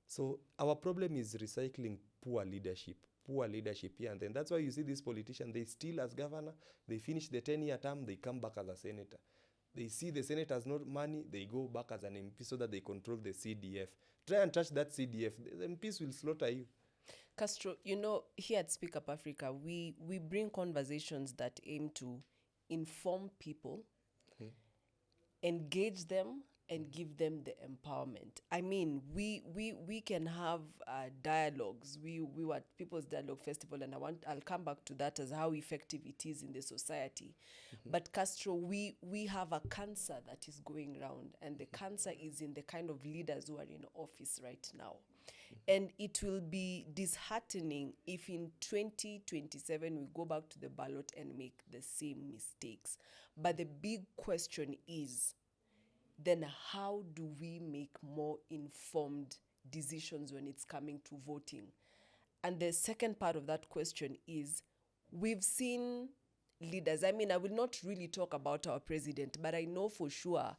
So our problem is recycling poor leadership here and then. That's why you see these politicians, they steal as governor, they finish the 10-year term, they come back as a senator. They see the Senate has no money, they go back as an MP so that they control the CDF. Try and touch that CDF, the MPs will slaughter you. Castro, here at Speak Up Afrika, we bring conversations that aim to inform people, engage them, and give them the empowerment. I mean, we can have dialogues. We were at People's Dialogue Festival, and I'll come back to that as how effective it is in the society. But Castro, we have a cancer that is going around, and the cancer is in the kind of leaders who are in office right now. And it will be disheartening if in 2027 we go back to the ballot and make the same mistakes. But the big question is, then how do we make more informed decisions when it's coming to voting? And the second part of that question is, we've seen leaders. I mean, I will not really talk about our president, but I know for sure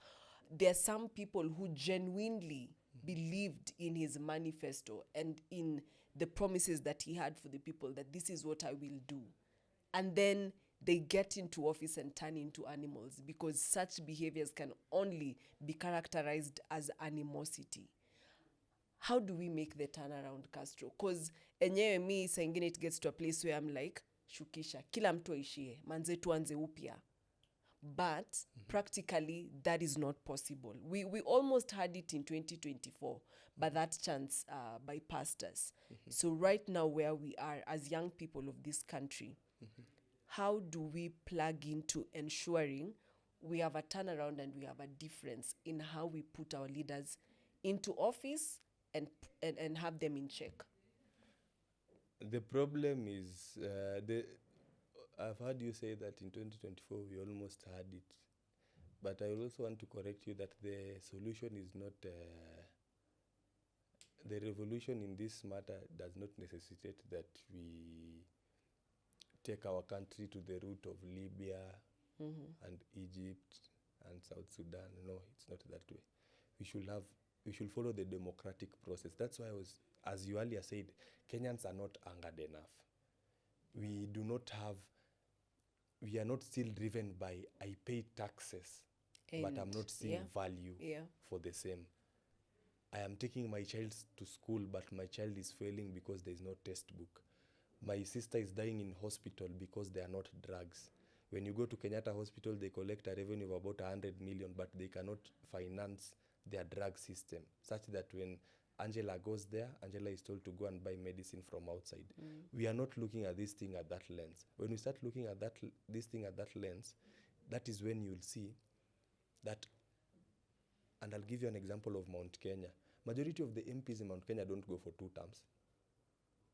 there are some people who genuinely believed in his manifesto and in the promises that he had for the people, that this is what I will do. And then they get into office and turn into animals, because such behaviors can only be characterized as animosity. How do we make the turnaround, Castro? Because enyewe mi saa ingine it gets to a place where I'm like, shukisha, kila mtu aishie, manze tuanze upya. But practically, that is not possible. We almost had it in 2024, but that chance bypassed us. So right now, where we are as young people of this country, how do we plug into ensuring we have a turnaround and we have a difference in how we put our leaders into office and have them in check? The problem is, I've heard you say that in 2024 we almost had it. But I also want to correct you that the solution is not, the revolution in this matter does not necessitate that we take our country to the route of Libya and Egypt and South Sudan. No, it's not that way. We should follow the democratic process. That's why as you earlier said, Kenyans are not angered enough. We are not still driven by, I pay taxes, but I'm not seeing value for the same. I am taking my child to school, but my child is failing because there is no textbook. My sister is dying in hospital because there are not drugs. When you go to Kenyatta Hospital, they collect a revenue of about 100 million, but they cannot finance their drug system, such that when Angela goes there, Angela is told to go and buy medicine from outside. We are not looking at this thing at that lens. When we start looking at this thing at that lens, that is when you'll see that, and I'll give you an example of Mount Kenya. Majority of the MPs in Mount Kenya don't go for 2 terms.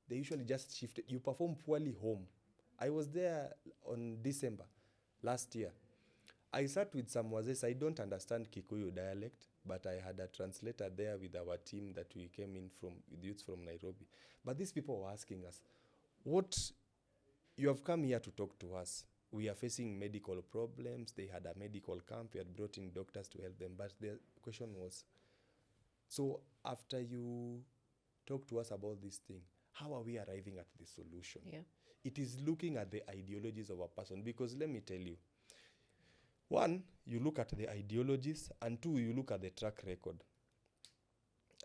They usually just shift. You perform poorly home. I was there on December last year. I sat with some wazes. I don't understand Kikuyu dialect, but I had a translator there with our team that we came in from, with youths from Nairobi. But these people were asking us, what, you have come here to talk to us. We are facing medical problems. They had a medical camp. We had brought in doctors to help them. But the question was, so after you talk to us about this thing, how are we arriving at the solution? Yeah. It is looking at the ideologies of a person. Because let me tell you, 1, you look at the ideologies, and 2, you look at the track record.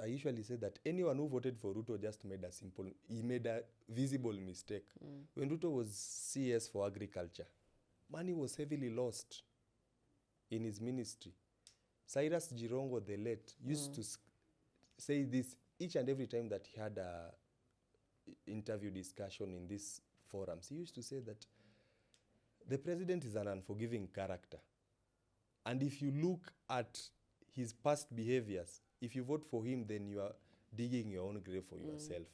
I usually say that anyone who voted for Ruto just made a visible mistake. When Ruto was CS for agriculture, money was heavily lost in his ministry. Cyrus Jirongo, the late, used to say this each and every time that he had a interview discussion in these forums. He used to say that the president is an unforgiving character. And if you look at his past behaviors, if you vote for him, then you are digging your own grave for yourself.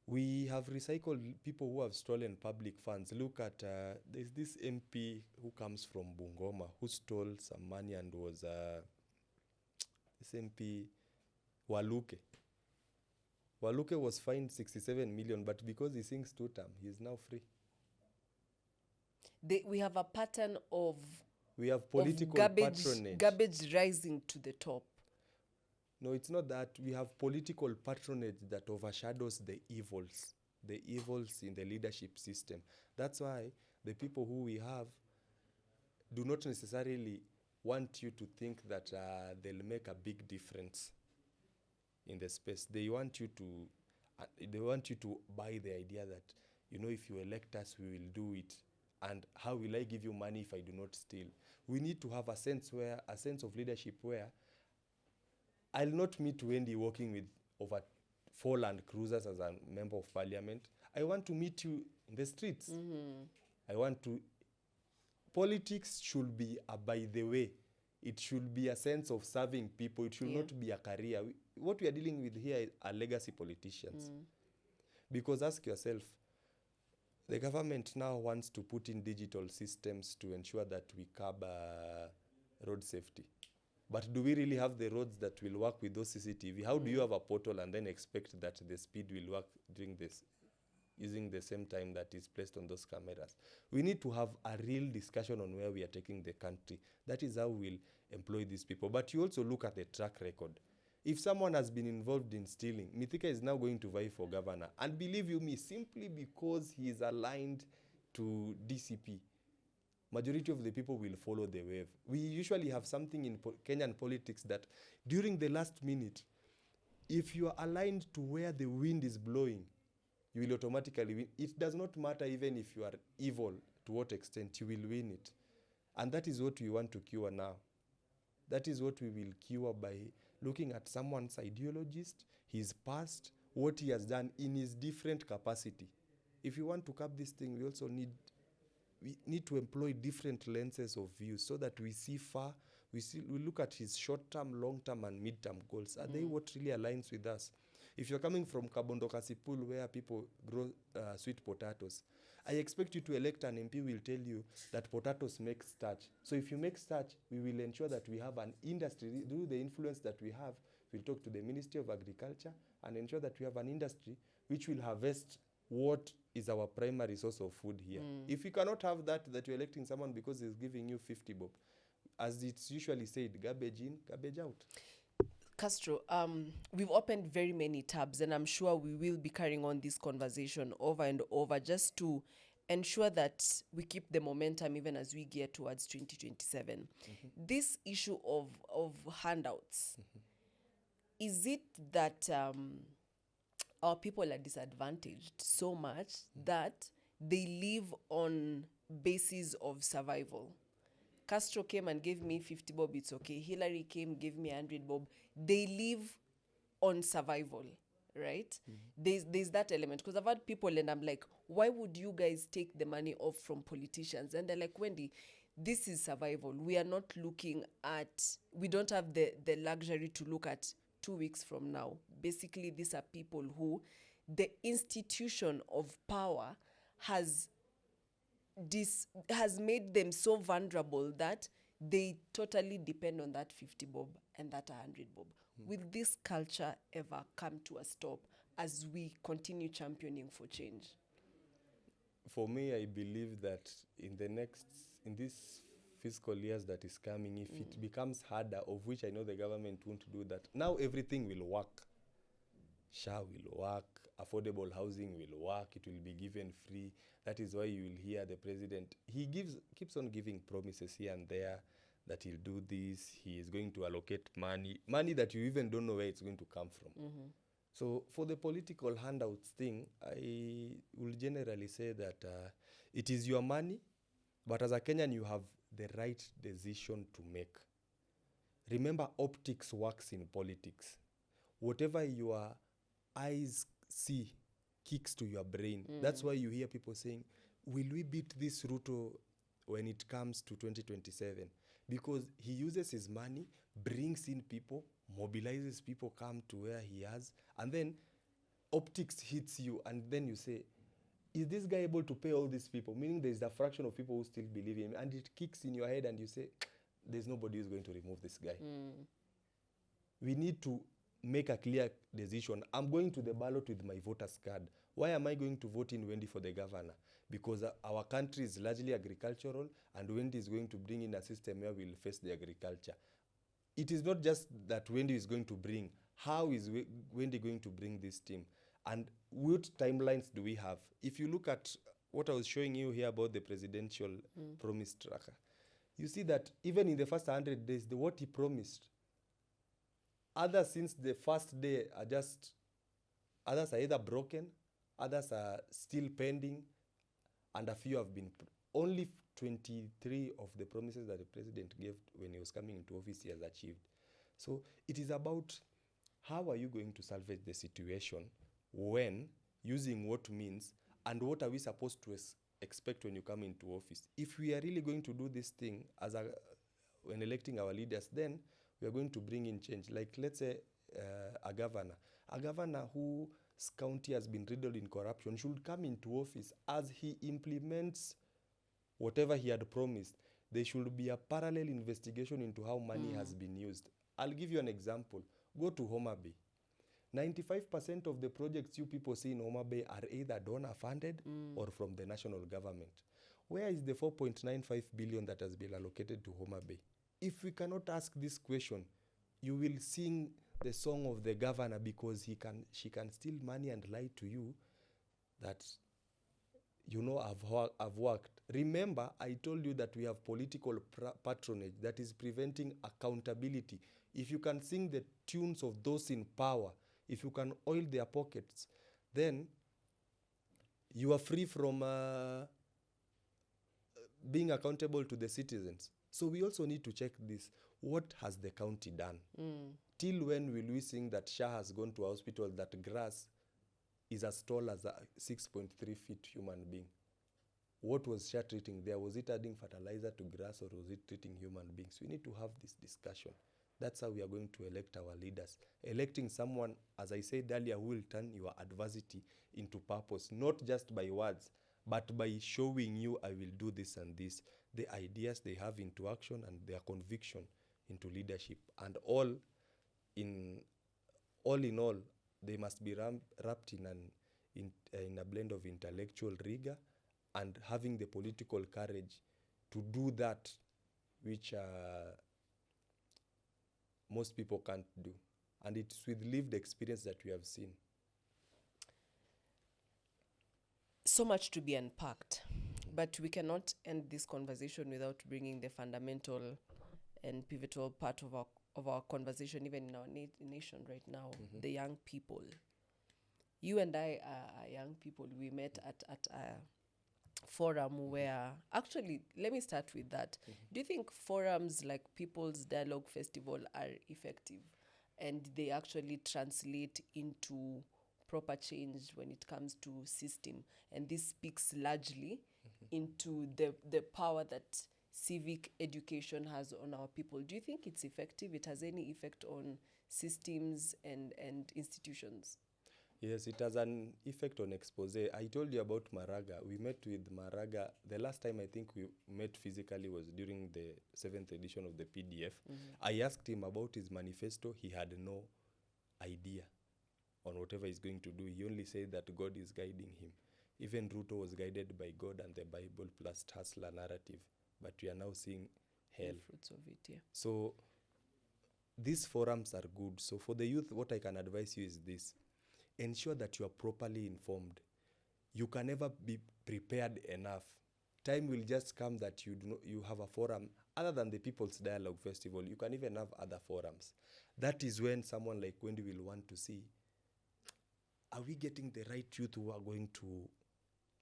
We have recycled people who have stolen public funds. Look at, there's this MP who comes from Bungoma who stole some money and was, this MP, Waluke. Waluke was fined 67 million, but because he sings 2 term, he is now free. We have a pattern of political patronage. Garbage rising to the top. No, it's not that. We have political patronage that overshadows the evils in the leadership system. That's why the people who we have do not necessarily want you to think that they'll make a big difference in the space. They want you to buy the idea that, if you elect us, we will do it. And how will I give you money if I do not steal? We need to have a sense of leadership where I'll not meet Wendy walking with over 4 Land Cruisers as a member of parliament. I want to meet you in the streets. Politics should be a by the way. It should be a sense of serving people. It should not be a career. What we are dealing with here are legacy politicians. Because ask yourself, the government now wants to put in digital systems to ensure that we curb road safety. But do we really have the roads that will work with those CCTV? How do you have a portal and then expect that the speed will work during this, using the same time that is placed on those cameras? We need to have a real discussion on where we are taking the country. That is how we'll employ these people. But you also look at the track record. If someone has been involved in stealing, Mithika is now going to vie for governor. And believe you me, simply because he is aligned to DCP, majority of the people will follow the wave. We usually have something in Kenyan politics that during the last minute, if you are aligned to where the wind is blowing, you will automatically win. It does not matter even if you are evil, to what extent, you will win it. And that is what we want to cure now. That is what we will cure by looking at someone's ideologist, his past, what he has done in his different capacity. If you want to curb this thing, we also need to employ different lenses of view so that we see far. We look at his short-term, long-term, and mid-term goals. Are they what really aligns with us? If you're coming from Kabondo Kasipul, where people grow sweet potatoes, I expect you to elect an MP who will tell you that potatoes make starch. So if you make starch, we will ensure that we have an industry. Through the influence that we have, we'll talk to the Ministry of Agriculture and ensure that we have an industry which will harvest what is our primary source of food here. If you cannot have that you're electing someone because he's giving you 50 bob, as it's usually said, garbage in, garbage out. Castro, we've opened very many tabs, and I'm sure we will be carrying on this conversation over and over just to ensure that we keep the momentum even as we gear towards 2027. This issue of handouts, is it that our people are disadvantaged so much that they live on basis of survival? Castro came and gave me 50 bob, it's okay. Hillary came, gave me 100 bob. They live on survival, right? There's that element. Because I've had people and I'm like, why would you guys take the money off from politicians? And they're like, Wendy, this is survival. We are not looking at, we don't have the luxury to look at 2 weeks from now. Basically, these are people who the institution of power has made them so vulnerable that they totally depend on that 50 bob and that 100 bob. Will this culture ever come to a stop as we continue championing for change? For me, I believe that in this fiscal years that is coming, if it becomes harder, of which I know the government won't do that, now everything will work. SHA will work, affordable housing will work, it will be given free. That is why you will hear the president, he keeps on giving promises here and there that he'll do this, he is going to allocate money that you even don't know where it's going to come from. So for the political handouts thing, I will generally say that it is your money, but as a Kenyan, you have the right decision to make. Remember, optics works in politics. Whatever your eyes see kicks to your brain. That's why you hear people saying, will we beat this Ruto when it comes to 2027? Because he uses his money, brings in people, mobilizes people, come to where he has, and then optics hits you, and then you say, is this guy able to pay all these people? Meaning there's a fraction of people who still believe in him, and it kicks in your head and you say, there's nobody who's going to remove this guy. We need to make a clear decision. I'm going to the ballot with my voter's card. Why am I going to vote in Wendy for the governor? Because our country is largely agricultural, and Wendy is going to bring in a system where we'll face the agriculture. It is not just that Wendy is going to bring. How is Wendy going to bring this team? And what timelines do we have? If you look at what I was showing you here about the presidential promise tracker, you see that even in the first 100 days, what he promised, others since the first day others are either broken, others are still pending, and a few have been only 23 of the promises that the president gave when he was coming into office he has achieved. So it is about how are you going to salvage the situation, when, using what means, and what are we supposed to expect when you come into office. If we are really going to do this thing when electing our leaders, then we are going to bring in change. Like, let's say a governor whose county has been riddled in corruption should come into office. As he implements whatever he had promised, there should be a parallel investigation into how money has been used. I'll give you an example. Go to Homa Bay. 95% of the projects you people see in Homa Bay are either donor funded or from the national government. Where is the 4.95 billion that has been allocated to Homa Bay? If we cannot ask this question, you will sing the song of the governor, because she can steal money and lie to you that, you know, I've worked. Remember, I told you that we have political patronage that is preventing accountability. If you can sing the tunes of those in power, if you can oil their pockets, then you are free from being accountable to the citizens. So we also need to check this. What has the county done? Till when will we sing that Shah has gone to a hospital that grass is as tall as a 6.3 feet human being? What was Shah treating there? Was it adding fertilizer to grass, or was it treating human beings? We need to have this discussion. That's how we are going to elect our leaders. Electing someone, as I said earlier, who will turn your adversity into purpose, not just by words, but by showing you, I will do this and this, the ideas they have into action and their conviction into leadership. And all in all, they must be wrapped in a blend of intellectual rigor and having the political courage to do that which most people can't do. And it's with lived experience that we have seen. So much to be unpacked, but we cannot end this conversation without bringing the fundamental and pivotal part of our conversation, even in our nation right now, the young people. You and I are young people. We met at a forum where, actually, let me start with that. Do you think forums like People's Dialogue Festival are effective and they actually translate into proper change when it comes to system? And this speaks largely into the power that civic education has on our people. Do you think it's effective? It has any effect on systems and institutions? Yes, it has an effect on expose. I told you about Maraga. We met with Maraga. The last time I think we met physically was during the 7th edition of the PDF. I asked him about his manifesto. He had no idea on whatever he's going to do. He only said that God is guiding him. Even Ruto was guided by God and the Bible plus hustler narrative. But we are now seeing hell. The fruits of it, yeah. So these forums are good. So for the youth, what I can advise you is this. Ensure that you are properly informed. You can never be prepared enough. Time will just come that you have a forum. Other than the People's Dialogue Festival, you can even have other forums. That is when someone like Wendy will want to see, are we getting the right youth who are going to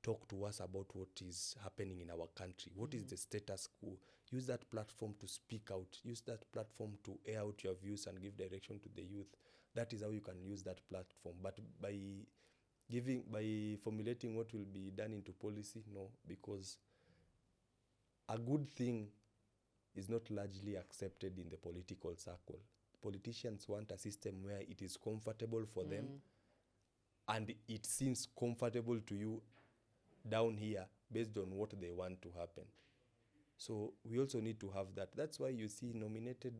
talk to us about what is happening in our country? What is the status quo? Use that platform to speak out. Use that platform to air out your views and give direction to the youth. That is how you can use that platform. But by formulating what will be done into policy, no, because a good thing is not largely accepted in the political circle. Politicians want a system where it is comfortable for them and it seems comfortable to you down here based on what they want to happen. So we also need to have that. That's why you see nominated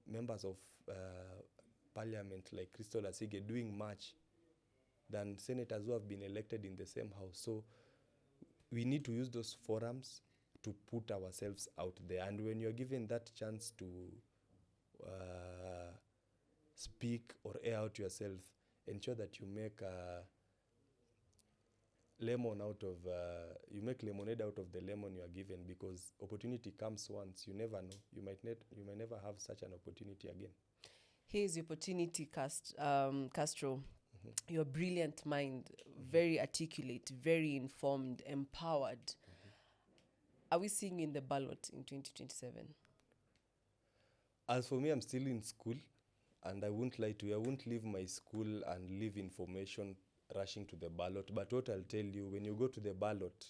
members of parliament like Crystal Asige doing much than senators who have been elected in the same house. So we need to use those forums to put ourselves out there. And when you're given that chance to speak or air out yourself, ensure that you make lemonade out of the lemon you are given, because opportunity comes once. You never know. You may never have such an opportunity again. Here's the opportunity, Castro. Your brilliant mind, very articulate, very informed, empowered. Are we seeing you in the ballot in 2027? As for me, I'm still in school, and I won't lie to you. I won't leave my school and leave information rushing to the ballot. But what I'll tell you, when you go to the ballot,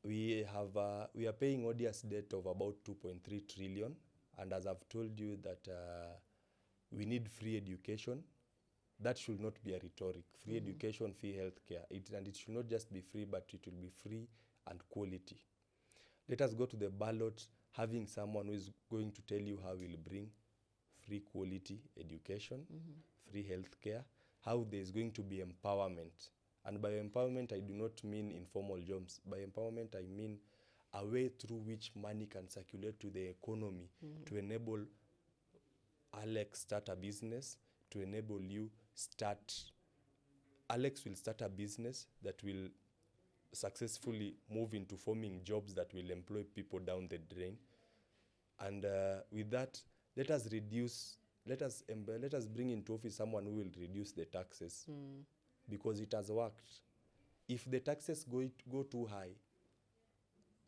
we are paying odious debt of about 2.3 trillion. And as I've told you that we need free education, that should not be a rhetoric. Free education, free healthcare. And it should not just be free, but it will be free and quality. Let us go to the ballot having someone who is going to tell you how we'll bring free quality education, free healthcare, how there's going to be empowerment. And by empowerment, I do not mean informal jobs. By empowerment, I mean a way through which money can circulate to the economy to enable Alex start a business, to enable you start. Alex will start a business that will successfully move into forming jobs that will employ people down the drain. And with that, let us bring into office someone who will reduce the taxes, because it has worked. If the taxes go too high,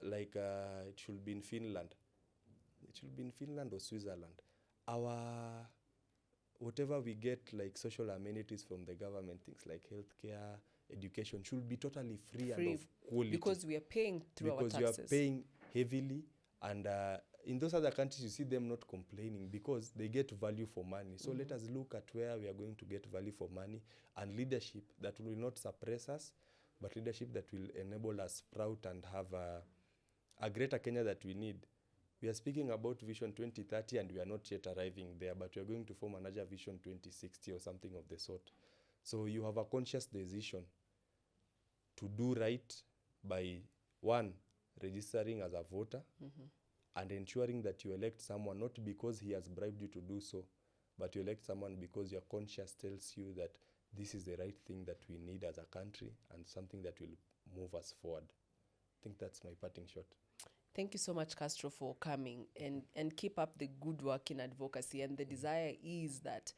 like it should be in Finland or Switzerland, whatever we get, like social amenities from the government, things like healthcare, education, should be totally free and of quality. Because we are paying through our taxes. Because you are paying heavily, and in those other countries, you see them not complaining because they get value for money. So let us look at where we are going to get value for money, and leadership that will not suppress us, but leadership that will enable us sprout and have a greater Kenya that we need. We are speaking about Vision 2030 and we are not yet arriving there, but we are going to form another Vision 2060 or something of the sort. So you have a conscious decision to do right by, one, registering as a voter, and ensuring that you elect someone not because he has bribed you to do so, but you elect someone because your conscience tells you that this is the right thing that we need as a country and something that will move us forward. I think that's my parting shot. Thank you so much, Castro, for coming, and keep up the good work in advocacy. And the desire is that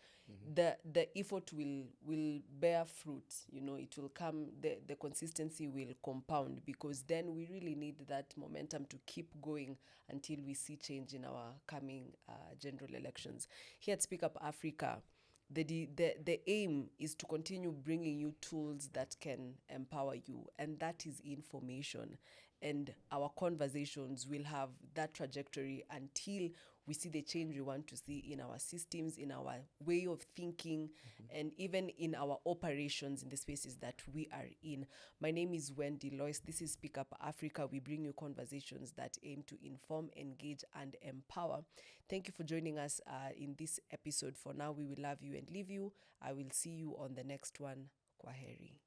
the effort will bear fruit. You know, it will come, the consistency will compound, because then we really need that momentum to keep going until we see change in our coming general elections. Here at Speak Up Africa, the aim is to continue bringing you tools that can empower you, and that is information. And our conversations will have that trajectory until we see the change we want to see in our systems, in our way of thinking, and even in our operations in the spaces that we are in. My name is Wendy Lois. This is Speak Up Africa. We bring you conversations that aim to inform, engage, and empower. Thank you for joining us in this episode. For now, we will love you and leave you. I will see you on the next one. Kwaheri.